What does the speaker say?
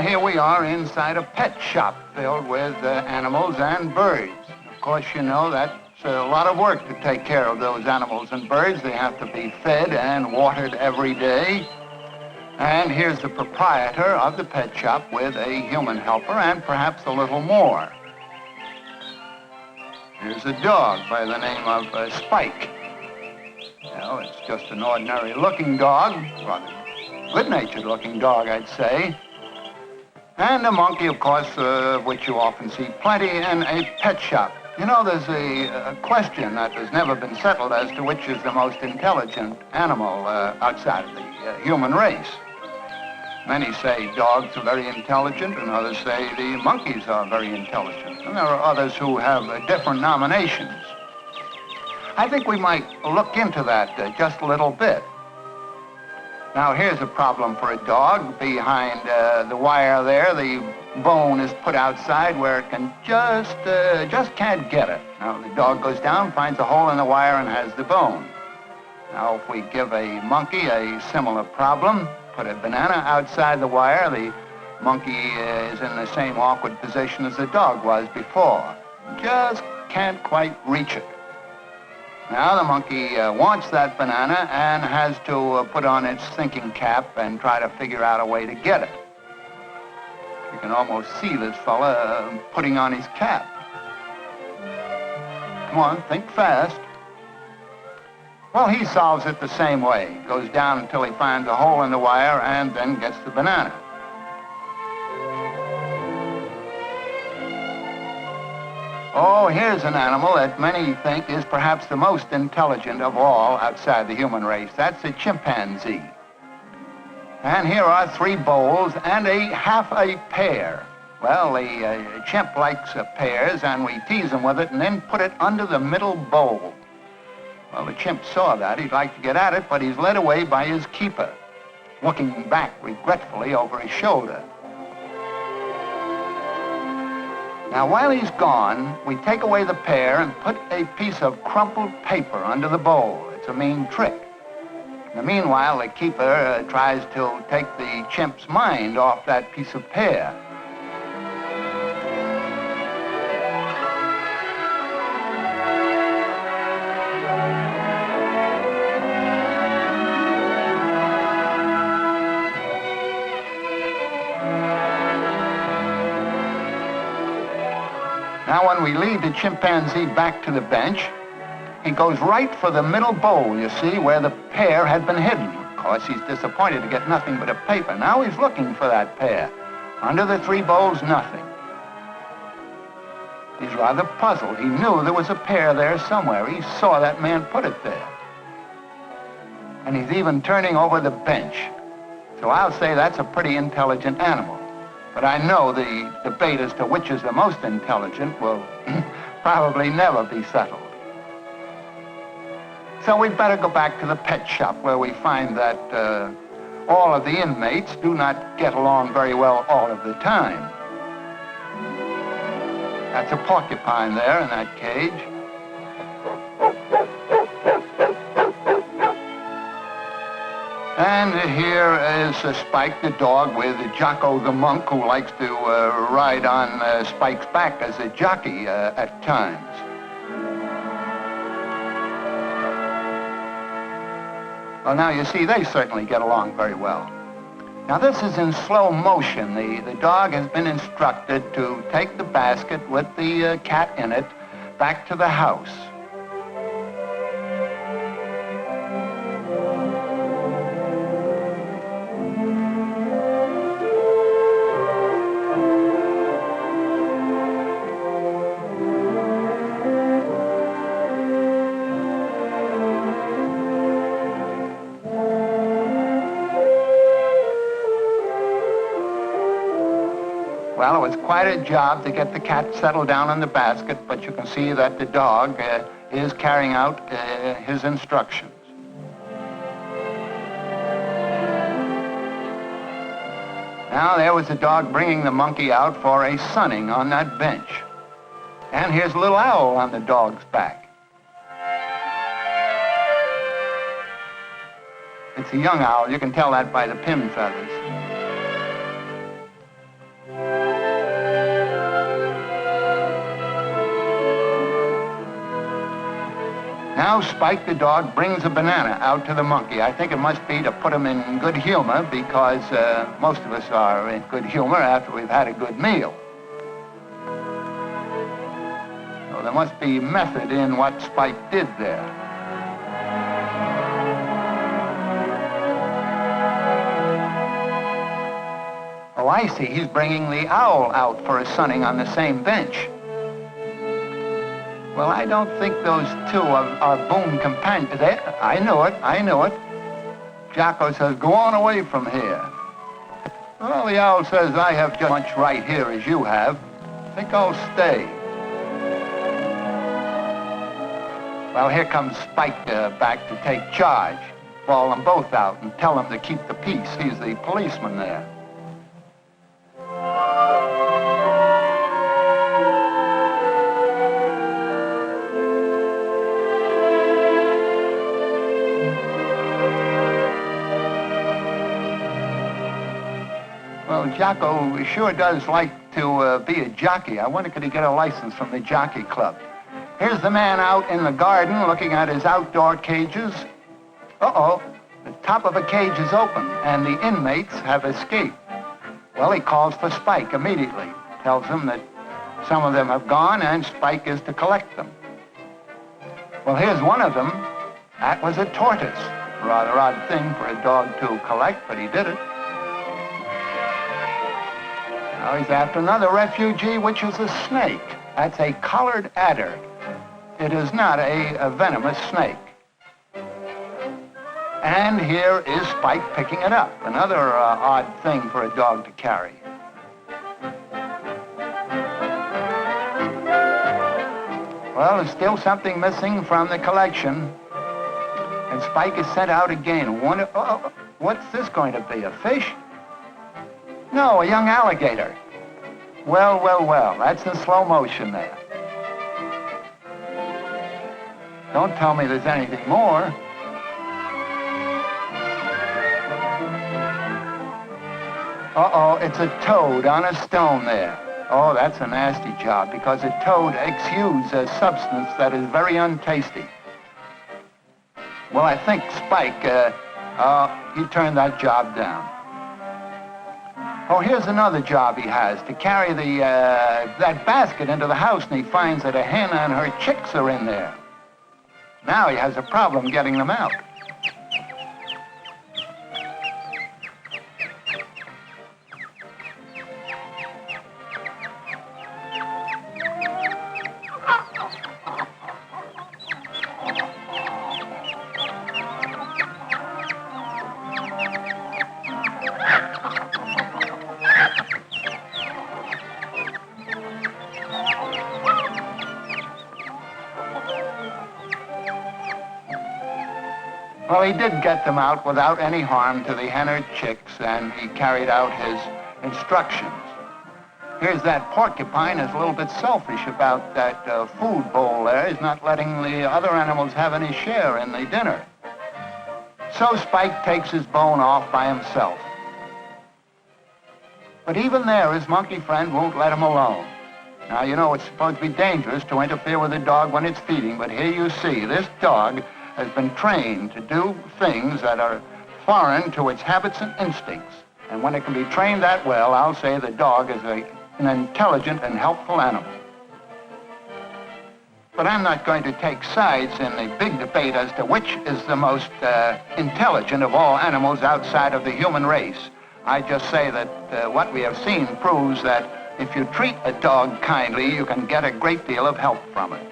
here we are inside a pet shop filled with animals and birds. Of course, you know that's a lot of work to take care of those animals and birds. They have to be fed and watered every day. And here's the proprietor of the pet shop with a human helper and perhaps a little more. Here's a dog by the name of Spike. Well, it's just an ordinary looking dog, rather good-natured looking dog, I'd say. And a monkey, of course, which you often see plenty in a pet shop. You know, there's a question that has never been settled as to which is the most intelligent animal outside of the human race. Many say dogs are very intelligent, and others say the monkeys are very intelligent. And there are others who have different nominations. I think we might look into that just a little bit. Now, here's a problem for a dog. Behind the wire there, the bone is put outside where it can just can't get it. Now, the dog goes down, finds a hole in the wire, and has the bone. Now, if we give a monkey a similar problem, put a banana outside the wire, the monkey is in the same awkward position as the dog was before. Just can't quite reach it. Now the monkey wants that banana and has to put on its thinking cap and try to figure out a way to get it. You can almost see this fella putting on his cap. Come on, think fast. Well, he solves it the same way. Goes down until he finds a hole in the wire and then gets the banana. Oh, here's an animal that many think is perhaps the most intelligent of all outside the human race. That's a chimpanzee. And here are 3 bowls and half a pear. Well, the chimp likes pears, and we tease him with it and then put it under the middle bowl. Well, the chimp saw that. He'd like to get at it, but he's led away by his keeper, looking back regretfully over his shoulder. Now, while he's gone, we take away the pear and put a piece of crumpled paper under the bowl. It's a mean trick. In the meanwhile, the keeper tries to take the chimp's mind off that piece of pear. Now, when we lead the chimpanzee back to the bench, he goes right for the middle bowl, you see, where the pear had been hidden. Of course, he's disappointed to get nothing but a paper. Now he's looking for that pear. Under the 3 bowls, nothing. He's rather puzzled. He knew there was a pear there somewhere. He saw that man put it there. And he's even turning over the bench. So I'll say that's a pretty intelligent animal. But I know the debate as to which is the most intelligent will probably never be settled. So we'd better go back to the pet shop where we find that all of the inmates do not get along very well all of the time. That's a porcupine there in that cage. And here is Spike the dog with Jocko the monk, who likes to ride on Spike's back as a jockey at times. Well, now you see, they certainly get along very well. Now this is in slow motion. The dog has been instructed to take the basket with the cat in it back to the house. Well, it was quite a job to get the cat settled down in the basket, but you can see that the dog is carrying out his instructions. Now, there was the dog bringing the monkey out for a sunning on that bench. And here's a little owl on the dog's back. It's a young owl. You can tell that by the pin feathers. Now Spike the dog brings a banana out to the monkey. I think it must be to put him in good humor because most of us are in good humor after we've had a good meal. So there must be method in what Spike did there. Oh, I see. He's bringing the owl out for a sunning on the same bench. Well, I don't think those two are boon companions. I knew it. Jocko says, go on away from here. Well, the owl says, I have just as much right here as you have. I think I'll stay. Well, here comes Spike back to take charge. Ball them both out and tell them to keep the peace. He's the policeman there. Well, Jocko sure does like to be a jockey. I wonder could he get a license from the jockey club. Here's the man out in the garden looking at his outdoor cages. Uh-oh, the top of a cage is open and the inmates have escaped. Well, he calls for Spike immediately, tells him that some of them have gone and Spike is to collect them. Well, here's one of them. That was a tortoise. Rather odd thing for a dog to collect, but he did it. Now he's after another refugee, which is a snake. That's a collared adder. It is not a venomous snake. And here is Spike picking it up. Another odd thing for a dog to carry. Well, there's still something missing from the collection. And Spike is sent out again. What's this going to be, a fish? No, a young alligator. Well, that's in slow motion there. Don't tell me there's anything more. Uh-oh, it's a toad on a stone there. Oh, that's a nasty job because a toad exudes a substance that is very untasty. Well, I think Spike, he turned that job down. Oh, here's another job he has, to carry that basket into the house, and he finds that a hen and her chicks are in there. Now he has a problem getting them out. Well, he did get them out without any harm to the hen or chicks, and he carried out his instructions. Here's that porcupine is a little bit selfish about that food bowl there. He's not letting the other animals have any share in the dinner. So Spike takes his bone off by himself. But even there, his monkey friend won't let him alone. Now, you know, it's supposed to be dangerous to interfere with a dog when it's feeding, but here you see this dog has been trained to do things that are foreign to its habits and instincts. And when it can be trained that well, I'll say the dog is an intelligent and helpful animal. But I'm not going to take sides in the big debate as to which is the most intelligent of all animals outside of the human race. I just say that what we have seen proves that if you treat a dog kindly, you can get a great deal of help from it.